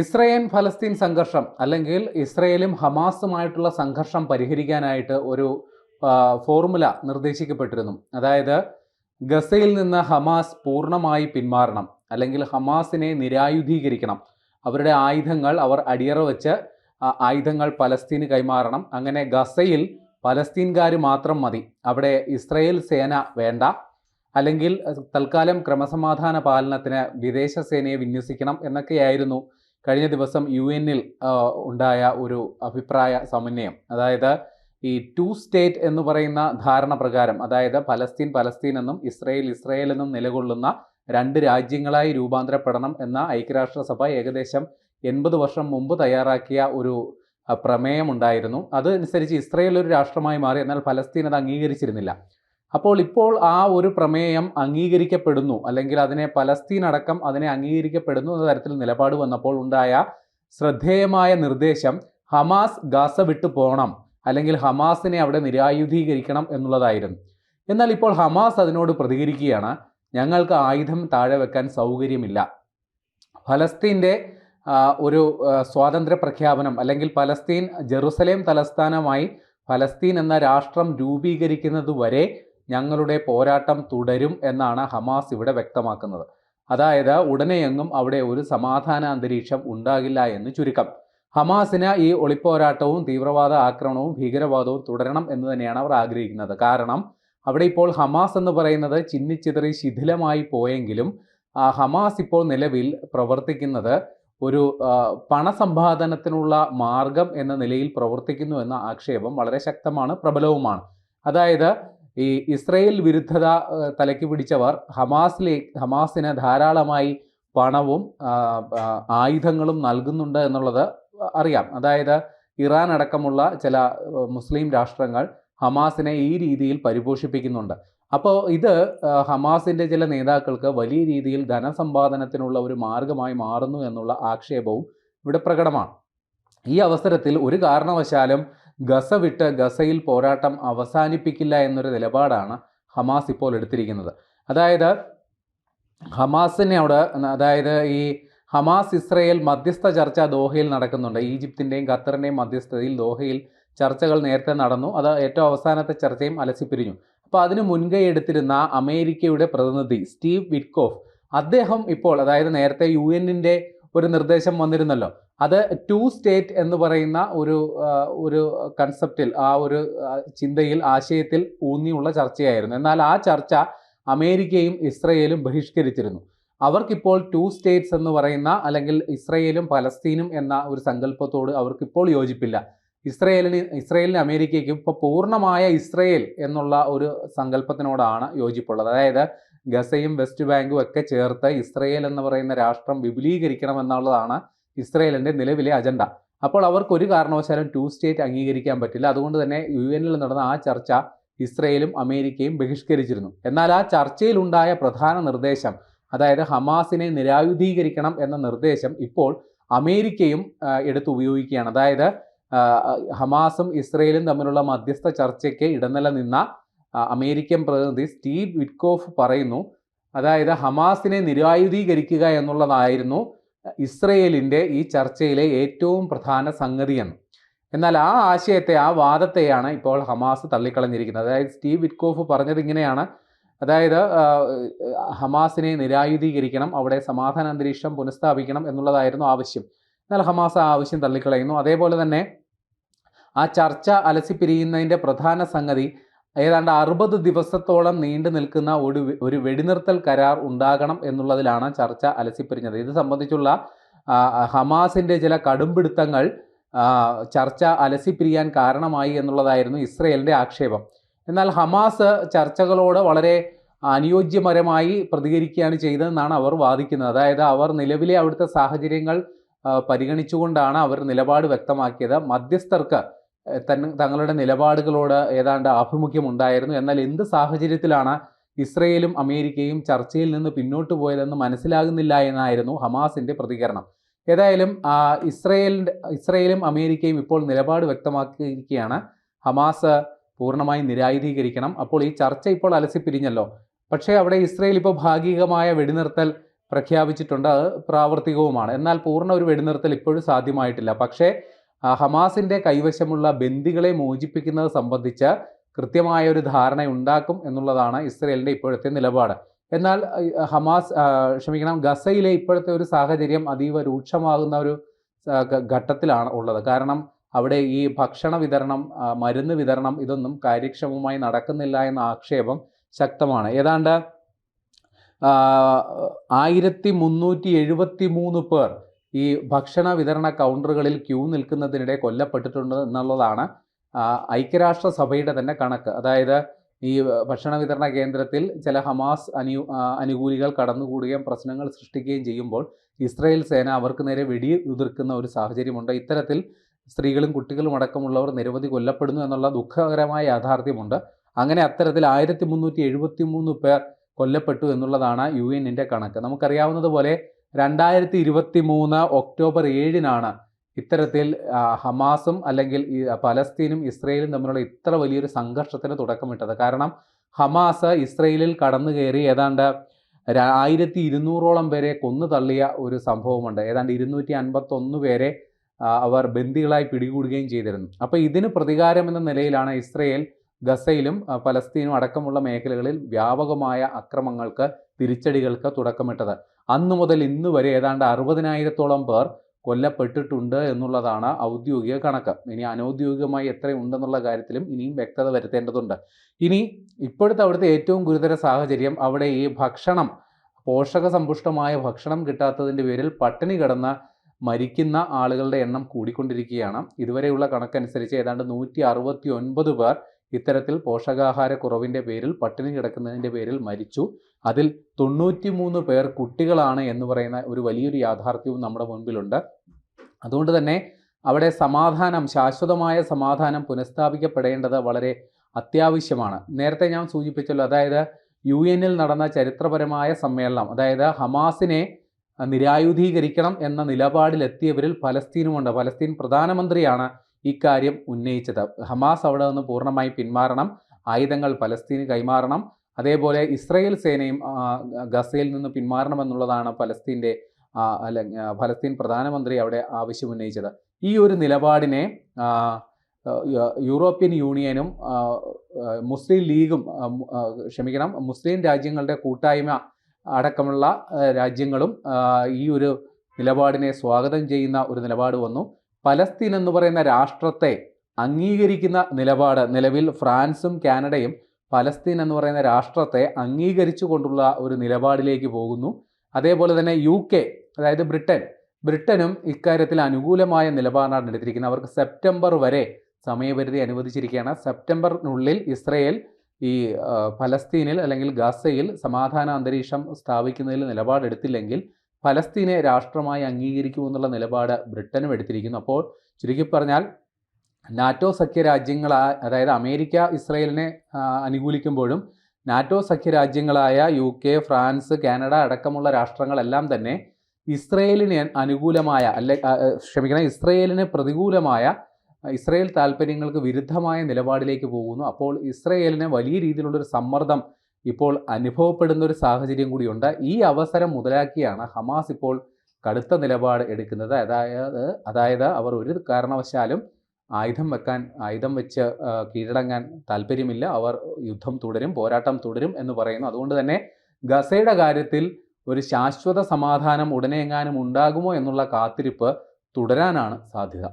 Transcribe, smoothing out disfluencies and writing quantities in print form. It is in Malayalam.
ഇസ്രയേൽ ഫലസ്തീൻ സംഘർഷം അല്ലെങ്കിൽ ഇസ്രയേലും ഹമാസുമായിട്ടുള്ള സംഘർഷം പരിഹരിക്കാനായിട്ട് ഒരു ഫോർമുല നിർദ്ദേശിക്കപ്പെട്ടിരുന്നു. അതായത് ഗസയിൽ നിന്ന് ഹമാസ് പൂർണ്ണമായി പിന്മാറണം, അല്ലെങ്കിൽ ഹമാസിനെ നിരായുധീകരിക്കണം, അവരുടെ ആയുധങ്ങൾ അവർ അടിയറ വെച്ച് ആയുധങ്ങൾ പലസ്തീന് കൈമാറണം. അങ്ങനെ ഗസയിൽ പലസ്തീൻകാർ മാത്രം മതി, അവിടെ ഇസ്രയേൽ സേന വേണ്ട, അല്ലെങ്കിൽ തൽക്കാലം ക്രമസമാധാന പാലനത്തിന് വിദേശ സേനയെ വിന്യസിക്കണം എന്നൊക്കെയായിരുന്നു കഴിഞ്ഞ ദിവസം UN-ൽ ഉണ്ടായ ഒരു അഭിപ്രായ സമന്വയം. അതായത് ഈ 2 സ്റ്റേറ്റ് എന്ന് പറയുന്ന ധാരണ പ്രകാരം, അതായത് പലസ്തീൻ എന്നും ഇസ്രയേൽ എന്നും നിലകൊള്ളുന്ന 2 രാജ്യങ്ങളായി രൂപാന്തരപ്പെടണം എന്ന ഐക്യരാഷ്ട്രസഭ ഏകദേശം 80 വർഷം മുമ്പ് തയ്യാറാക്കിയ ഒരു പ്രമേയമുണ്ടായിരുന്നു. അതനുസരിച്ച് ഇസ്രയേൽ ഒരു രാഷ്ട്രമായി മാറി, എന്നാൽ പലസ്തീൻ അത് അംഗീകരിച്ചിരുന്നില്ല. ഇപ്പോൾ ആ ഒരു പ്രമേയം അംഗീകരിക്കപ്പെടുന്നു, അല്ലെങ്കിൽ പലസ്തീൻ അടക്കം അതിനെ അംഗീകരിക്കപ്പെടുന്നു എന്ന തരത്തിൽ നിലപാട് വന്നപ്പോൾ ഉണ്ടായ ശ്രദ്ധേയമായ നിർദ്ദേശം ഹമാസ് ഗാസ വിട്ടു പോകണം, അല്ലെങ്കിൽ ഹമാസിനെ അവിടെ നിരായുധീകരിക്കണം എന്നുള്ളതായിരുന്നു. എന്നാൽ ഇപ്പോൾ ഹമാസ് അതിനോട് പ്രതികരിക്കുകയാണ്, ഞങ്ങൾക്ക് ആയുധം താഴെ വെക്കാൻ സൗകര്യമില്ല. ഫലസ്തീൻ്റെ ഒരു സ്വാതന്ത്ര്യ പ്രഖ്യാപനം, അല്ലെങ്കിൽ പലസ്തീൻ ജെറുസലേം തലസ്ഥാനമായി ഫലസ്തീൻ എന്ന രാഷ്ട്രം രൂപീകരിക്കുന്നത് വരെ ഞങ്ങളുടെ പോരാട്ടം തുടരും എന്നാണ് ഹമാസ് ഇവിടെ വ്യക്തമാക്കുന്നത്. അതായത് ഉടനെയെങ്ങും അവിടെ ഒരു സമാധാന അന്തരീക്ഷം ഉണ്ടാകില്ല എന്ന് ചുരുക്കം. ഹമാസിന് ഈ ഒളിപ്പോരാട്ടവും തീവ്രവാദ ആക്രമണവും ഭീകരവാദവും തുടരണം എന്ന് തന്നെയാണ് അവർ ആഗ്രഹിക്കുന്നത്. കാരണം അവിടെ ഇപ്പോൾ ഹമാസ് എന്ന് പറയുന്നത് ചിന്നിച്ചിതറി ശിഥിലമായി പോയെങ്കിലും ഹമാസ് ഇപ്പോൾ നിലവിൽ പ്രവർത്തിക്കുന്നത് ഒരു പണസമ്പാദനത്തിനുള്ള മാർഗം എന്ന നിലയിൽ പ്രവർത്തിക്കുന്നു എന്ന ആക്ഷേപം വളരെ ശക്തമാണ്, പ്രബലവുമാണ്. അതായത് ഈ ഇസ്രയേൽ വിരുദ്ധത തലയ്ക്ക് പിടിച്ചവർ ഹമാസിന് ധാരാളമായി പണവും ആയുധങ്ങളും നൽകുന്നുണ്ട് എന്നുള്ളത് അറിയാം. അതായത് ഇറാൻ അടക്കമുള്ള ചില മുസ്ലിം രാഷ്ട്രങ്ങൾ ഹമാസിനെ ഈ രീതിയിൽ പരിപോഷിപ്പിക്കുന്നുണ്ട്. അപ്പോൾ ഇത് ഹമാസിൻ്റെ ചില നേതാക്കൾക്ക് വലിയ രീതിയിൽ ധനസമ്പാദനത്തിനുള്ള ഒരു മാർഗമായി മാറുന്നു എന്നുള്ള ആക്ഷേപവും ഇവിടെ പ്രകടമാണ്. ഈ അവസരത്തിൽ ഒരു കാരണവശാലും ഗസ വിട്ട് ഗസയിൽ പോരാട്ടം അവസാനിപ്പിക്കില്ല എന്നൊരു നിലപാടാണ് ഹമാസ് ഇപ്പോൾ എടുത്തിരിക്കുന്നത്. അതായത് ഈ ഹമാസ് ഇസ്രയേൽ മധ്യസ്ഥ ചർച്ച ദോഹയിൽ നടക്കുന്നുണ്ട്. ഈജിപ്തിൻ്റെയും ഖത്തറിൻ്റെയും മധ്യസ്ഥതയിൽ ദോഹയിൽ ചർച്ചകൾ നേരത്തെ നടന്നു. അത് ഏറ്റവും അവസാനത്തെ ചർച്ചയും അലസിപ്പിരിഞ്ഞു. അപ്പോൾ അതിന് മുൻകൈ എടുത്തിരുന്ന അമേരിക്കയുടെ പ്രതിനിധി സ്റ്റീവ് വിറ്റ്കോഫ്, അദ്ദേഹം ഇപ്പോൾ, അതായത് നേരത്തെ UN-ൻ്റെ ഒരു നിർദ്ദേശം വന്നിരുന്നല്ലോ, അത് 2 സ്റ്റേറ്റ് എന്ന് പറയുന്ന ഒരു കൺസെപ്റ്റിൽ, ആ ഒരു ചിന്തയിൽ, ആശയത്തിൽ ഊന്നിയുള്ള ചർച്ചയായിരുന്നു. എന്നാൽ ആ ചർച്ച അമേരിക്കയും ഇസ്രയേലും ബഹിഷ്കരിച്ചിരുന്നു. അവർക്കിപ്പോൾ 2 സ്റ്റേറ്റ്സ് എന്ന് പറയുന്ന, അല്ലെങ്കിൽ ഇസ്രയേലും പലസ്തീനും എന്ന ഒരു സങ്കല്പത്തോട് അവർക്കിപ്പോൾ യോജിപ്പില്ല. ഇസ്രയേലിന് അമേരിക്കയ്ക്കും ഇപ്പോൾ പൂർണ്ണമായ ഇസ്രയേൽ എന്നുള്ള ഒരു സങ്കല്പത്തിനോടാണ് യോജിപ്പുള്ളത്. അതായത് ഗസയും വെസ്റ്റ് ബാങ്കും ഒക്കെ ചേർത്ത് ഇസ്രയേൽ എന്ന് പറയുന്ന രാഷ്ട്രം വിപുലീകരിക്കണം എന്നുള്ളതാണ് ഇസ്രയേലിൻ്റെ നിലവിലെ അജണ്ട. അപ്പോൾ അവർക്ക് ഒരു കാരണവശാലും 2 സ്റ്റേറ്റ് അംഗീകരിക്കാൻ പറ്റില്ല. അതുകൊണ്ട് തന്നെ UN-ൽ നടന്ന ആ ചർച്ച ഇസ്രയേലും അമേരിക്കയും ബഹിഷ്കരിച്ചിരുന്നു. എന്നാൽ ആ ചർച്ചയിലുണ്ടായ പ്രധാന നിർദ്ദേശം, അതായത് ഹമാസിനെ നിരായുധീകരിക്കണം എന്ന നിർദ്ദേശം, ഇപ്പോൾ അമേരിക്കയും എടുത്ത് ഉപയോഗിക്കുകയാണ്. അതായത് ഹമാസും ഇസ്രയേലും തമ്മിലുള്ള മധ്യസ്ഥ ചർച്ചയ്ക്ക് ഇടനില നിന്ന അമേരിക്കൻ പ്രതിനിധി സ്റ്റീവ് വിറ്റ്കോഫ് പറയുന്നു, അതായത് ഹമാസിനെ നിരായുധീകരിക്കുക എന്നുള്ളതായിരുന്നു ഇസ്രയേലിൻ്റെ ഈ ചർച്ചയിലെ ഏറ്റവും പ്രധാന സംഗതിയെന്ന്. എന്നാൽ ആ ആശയത്തെ, ആ വാദത്തെയാണ് ഇപ്പോൾ ഹമാസ് തള്ളിക്കളഞ്ഞിരിക്കുന്നത്. അതായത് സ്റ്റീവ് വിറ്റ്കോഫ് പറഞ്ഞത് ഇങ്ങനെയാണ്, അതായത് ഹമാസിനെ നിരായുധീകരിക്കണം, അവിടെ സമാധാന അന്തരീക്ഷം പുനഃസ്ഥാപിക്കണം എന്നുള്ളതായിരുന്നു ആവശ്യം. എന്നാൽ ഹമാസ് ആ ആവശ്യം തള്ളിക്കളയുന്നു. അതേപോലെ തന്നെ ആ ചർച്ച അലസിപ്പിരിയുന്നതിൻ്റെ പ്രധാന സംഗതി ഏതാണ്ട് 60 ദിവസത്തോളം നീണ്ടു നിൽക്കുന്ന ഒരു വെടിനിർത്തൽ കരാർ ഉണ്ടാകണം എന്നുള്ളതിലാണ് ചർച്ച അലസിപ്പിരിഞ്ഞത്. ഇത് സംബന്ധിച്ചുള്ള ഹമാസിൻ്റെ ചില കടുംപിടുത്തങ്ങൾ ചർച്ച അലസിപ്പിരിയാൻ കാരണമായി എന്നുള്ളതായിരുന്നു ഇസ്രയേലിൻ്റെ ആക്ഷേപം. എന്നാൽ ഹമാസ് ചർച്ചകളോട് വളരെ അനുയോജ്യപരമായി പ്രതികരിക്കുകയാണ് ചെയ്തതെന്നാണ് അവർ വാദിക്കുന്നത്. അതായത് അവർ നിലവിലെ അവിടുത്തെ സാഹചര്യങ്ങൾ പരിഗണിച്ചുകൊണ്ടാണ് അവർ നിലപാട് വ്യക്തമാക്കിയത്. മധ്യസ്ഥർക്ക് തങ്ങളുടെ നിലപാടുകളോട് ഏതാണ്ട് ആഭിമുഖ്യമുണ്ടായിരുന്നു. എന്നാൽ എന്ത് സാഹചര്യത്തിലാണ് ഇസ്രയേലും അമേരിക്കയും ചർച്ചയിൽ നിന്ന് പിന്നോട്ട് പോയതെന്ന് മനസ്സിലാകുന്നില്ല എന്നായിരുന്നു ഹമാസിൻ്റെ പ്രതികരണം. ഏതായാലും ഇസ്രയേലും അമേരിക്കയും ഇപ്പോൾ നിലപാട് വ്യക്തമാക്കിയിരിക്കുകയാണ്, ഹമാസ് പൂർണ്ണമായി നിരായുധീകരിക്കണം. അപ്പോൾ ഈ ചർച്ച ഇപ്പോൾ അലസിപ്പിരിഞ്ഞല്ലോ, പക്ഷേ അവിടെ ഇസ്രയേൽ ഇപ്പോൾ ഭാഗികമായ വെടിനിർത്തൽ പ്രഖ്യാപിച്ചിട്ടുണ്ട്, അത് പ്രാവർത്തികവുമാണ്. എന്നാൽ പൂർണ്ണ ഒരു വെടിനിർത്തൽ ഇപ്പോഴും സാധ്യമായിട്ടില്ല. പക്ഷേ ഹമാസിൻ്റെ കൈവശമുള്ള ബന്ദികളെ മോചിപ്പിക്കുന്നത് സംബന്ധിച്ച് കൃത്യമായ ഒരു ധാരണ ഉണ്ടാക്കും എന്നുള്ളതാണ് ഇസ്രയേലിൻ്റെ ഇപ്പോഴത്തെ നിലപാട്. എന്നാൽ ഗസയിലെ ഇപ്പോഴത്തെ ഒരു സാഹചര്യം അതീവ രൂക്ഷമാകുന്ന ഒരു ഘട്ടത്തിലാണ് ഉള്ളത്. കാരണം അവിടെ ഈ ഭക്ഷണ വിതരണം, മരുന്ന് വിതരണം ഇതൊന്നും കാര്യക്ഷമമായി നടക്കുന്നില്ല എന്ന ആക്ഷേപം ശക്തമാണ്. ഏതാണ്ട് 1373 പേർ ഈ ഭക്ഷണ വിതരണ കൗണ്ടറുകളിൽ ക്യൂ നിൽക്കുന്നതിനിടെ കൊല്ലപ്പെട്ടിട്ടുണ്ട് എന്നുള്ളതാണ് ഐക്യരാഷ്ട്രസഭയുടെ തന്നെ കണക്ക്. അതായത് ഈ ഭക്ഷണ വിതരണ കേന്ദ്രത്തിൽ ചില ഹമാസ് അനുകൂലികൾ കടന്നുകൂടുകയും പ്രശ്നങ്ങൾ സൃഷ്ടിക്കുകയും ചെയ്യുമ്പോൾ ഇസ്രായേൽ സേന അവർക്ക് നേരെ വെടിയുതിർക്കുന്ന ഒരു സാഹചര്യമുണ്ട്. ഇത്തരത്തിൽ സ്ത്രീകളും കുട്ടികളും അടക്കമുള്ളവർ നിരവധി കൊല്ലപ്പെടുന്നു എന്നുള്ള ദുഃഖകരമായ യാഥാർത്ഥ്യമുണ്ട്. അങ്ങനെ അത്തരത്തിൽ 1373 പേർ കൊല്ലപ്പെട്ടു എന്നുള്ളതാണ് UN-ൻ്റെ കണക്ക്. നമുക്കറിയാവുന്നതുപോലെ 2023 ഒക്ടോബർ 7-നാണ് ഇത്തരത്തിൽ ഹമാസും അല്ലെങ്കിൽ പലസ്തീനും ഇസ്രയേലും തമ്മിലുള്ള ഇത്ര വലിയൊരു സംഘർഷത്തിന് തുടക്കമിട്ടത്. കാരണം ഹമാസ് ഇസ്രയേലിൽ കടന്നു കയറി ഏതാണ്ട് 1200ഓളം പേരെ കൊന്നു തള്ളിയ ഒരു സംഭവമുണ്ട്. ഏതാണ്ട് 251 പേരെ അവർ ബന്ദികളായി പിടികൂടുകയും ചെയ്തിരുന്നു. അപ്പോൾ ഇതിന് പ്രതികാരം എന്ന നിലയിലാണ് ഇസ്രയേൽ ഗസയിലും പലസ്തീനും അടക്കമുള്ള മേഖലകളിൽ വ്യാപകമായ അക്രമങ്ങൾക്ക്, തിരിച്ചടികൾക്ക് തുടക്കമിട്ടത്. അന്നു മുതൽ ഇന്ന് വരെ ഏതാണ്ട് 60,000-ഓളം പേർ കൊല്ലപ്പെട്ടിട്ടുണ്ട് എന്നുള്ളതാണ് ഔദ്യോഗിക കണക്ക്. ഇനി അനൗദ്യോഗികമായി എത്രയുണ്ടെന്നുള്ള കാര്യത്തിലും ഇനിയും വ്യക്തത വരുത്തേണ്ടതുണ്ട്. ഇനി ഇപ്പോഴത്തെ അവിടുത്തെ ഏറ്റവും ഗുരുതര സാഹചര്യം, അവിടെ ഈ പോഷകസമ്പുഷ്ടമായ ഭക്ഷണം കിട്ടാത്തതിൻ്റെ പേരിൽ പട്ടിണി കിടന്ന് മരിക്കുന്ന ആളുകളുടെ എണ്ണം കൂടിക്കൊണ്ടിരിക്കുകയാണ്. ഇതുവരെയുള്ള കണക്കനുസരിച്ച് ഏതാണ്ട് 169 പേർ ഇത്തരത്തിൽ പോഷകാഹാരക്കുറവിൻ്റെ പേരിൽ, പട്ടിണി കിടക്കുന്നതിൻ്റെ പേരിൽ മരിച്ചു. അതിൽ 93 പേർ കുട്ടികളാണ് എന്ന് പറയുന്ന ഒരു വലിയൊരു യാഥാർത്ഥ്യവും നമ്മുടെ മുൻപിലുണ്ട്. അതുകൊണ്ട് തന്നെ അവിടെ ശാശ്വതമായ സമാധാനം പുനഃസ്ഥാപിക്കപ്പെടേണ്ടത് വളരെ അത്യാവശ്യമാണ്. നേരത്തെ ഞാൻ സൂചിപ്പിച്ചല്ലോ, അതായത് UN-ൽ നടന്ന ചരിത്രപരമായ സമ്മേളനം, അതായത് ഹമാസിനെ നിരായുധീകരിക്കണം എന്ന നിലപാടിലെത്തിയവരിൽ പലസ്തീനുമുണ്ട്. പലസ്തീൻ പ്രധാനമന്ത്രിയാണ് ഇക്കാര്യം ഉന്നയിച്ചത്. ഹമാസ് അവിടെ നിന്ന് പൂർണ്ണമായി പിന്മാറണം, ആയുധങ്ങൾ പലസ്തീന് കൈമാറണം, അതേപോലെ ഇസ്രായേൽ സേനയും ഗസയിൽ നിന്ന് പിന്മാറണമെന്നുള്ളതാണ് പലസ്തീൻ പ്രധാനമന്ത്രി അവിടെ ആവശ്യമുന്നയിച്ചത്. ഈ ഒരു നിലപാടിനെ യൂറോപ്യൻ യൂണിയനും മുസ്ലിം ലീഗും മുസ്ലിം രാജ്യങ്ങളുടെ കൂട്ടായ്മ അടക്കമുള്ള രാജ്യങ്ങളും ഈ ഒരു നിലപാടിനെ സ്വാഗതം ചെയ്യുന്ന ഒരു നിലപാട് വന്നു. പലസ്തീൻ എന്ന് പറയുന്ന രാഷ്ട്രത്തെ അംഗീകരിക്കുന്ന നിലപാട് നിലവിൽ ഫ്രാൻസും കാനഡയും പലസ്തീൻ എന്ന് പറയുന്ന രാഷ്ട്രത്തെ അംഗീകരിച്ചു കൊണ്ടുള്ള ഒരു നിലപാടിലേക്ക് പോകുന്നു. അതേപോലെ തന്നെ UK, അതായത് ബ്രിട്ടനും ഇക്കാര്യത്തിൽ അനുകൂലമായ നിലപാടാണ് എടുത്തിരിക്കുന്നത്. അവർക്ക് സെപ്റ്റംബർ വരെ സമയപരിധി അനുവദിച്ചിരിക്കുകയാണ്. സെപ്റ്റംബറിനുള്ളിൽ ഇസ്രയേൽ ഈ പലസ്തീനിൽ അല്ലെങ്കിൽ ഗസയിൽ സമാധാന അന്തരീക്ഷം സ്ഥാപിക്കുന്നതിൽ നിലപാടെടുത്തില്ലെങ്കിൽ പലസ്തീനെ രാഷ്ട്രമായി അംഗീകരിക്കുമെന്നുള്ള നിലപാട് ബ്രിട്ടനും എടുത്തിരിക്കുന്നു. അപ്പോൾ ചുരുക്കി പറഞ്ഞാൽ നാറ്റോ സഖ്യരാജ്യങ്ങളായ, അതായത് അമേരിക്ക ഇസ്രയേലിനെ അനുകൂലിക്കുമ്പോഴും നാറ്റോ സഖ്യരാജ്യങ്ങളായ UK, ഫ്രാൻസ്, കാനഡ അടക്കമുള്ള രാഷ്ട്രങ്ങളെല്ലാം തന്നെ ഇസ്രയേലിന് അനുകൂലമായ ഇസ്രയേലിന് പ്രതികൂലമായ, ഇസ്രയേൽ താല്പര്യങ്ങൾക്ക് വിരുദ്ധമായ നിലപാടിലേക്ക് പോകുന്നു. അപ്പോൾ ഇസ്രയേലിന് വലിയ രീതിയിലുള്ളൊരു സമ്മർദ്ദം ഇപ്പോൾ അനുഭവപ്പെടുന്ന ഒരു സാഹചര്യം കൂടിയുണ്ട്. ഈ അവസരം മുതലാക്കിയാണ് ഹമാസ് ഇപ്പോൾ കടുത്ത നിലപാട് എടുക്കുന്നത്. അതായത് അവർ ഒരു കാരണവശാലും ആയുധം വെച്ച് കീഴടങ്ങാൻ താല്പര്യമില്ല. അവർ യുദ്ധം തുടരും, പോരാട്ടം തുടരും എന്ന് പറയുന്നു. അതുകൊണ്ട് തന്നെ ഗസയുടെ കാര്യത്തിൽ ഒരു ശാശ്വത സമാധാനം ഉടനെ എങ്ങാനും ഉണ്ടാകുമോ എന്നുള്ള കാത്തിരിപ്പ് തുടരാനാണ് സാധ്യത.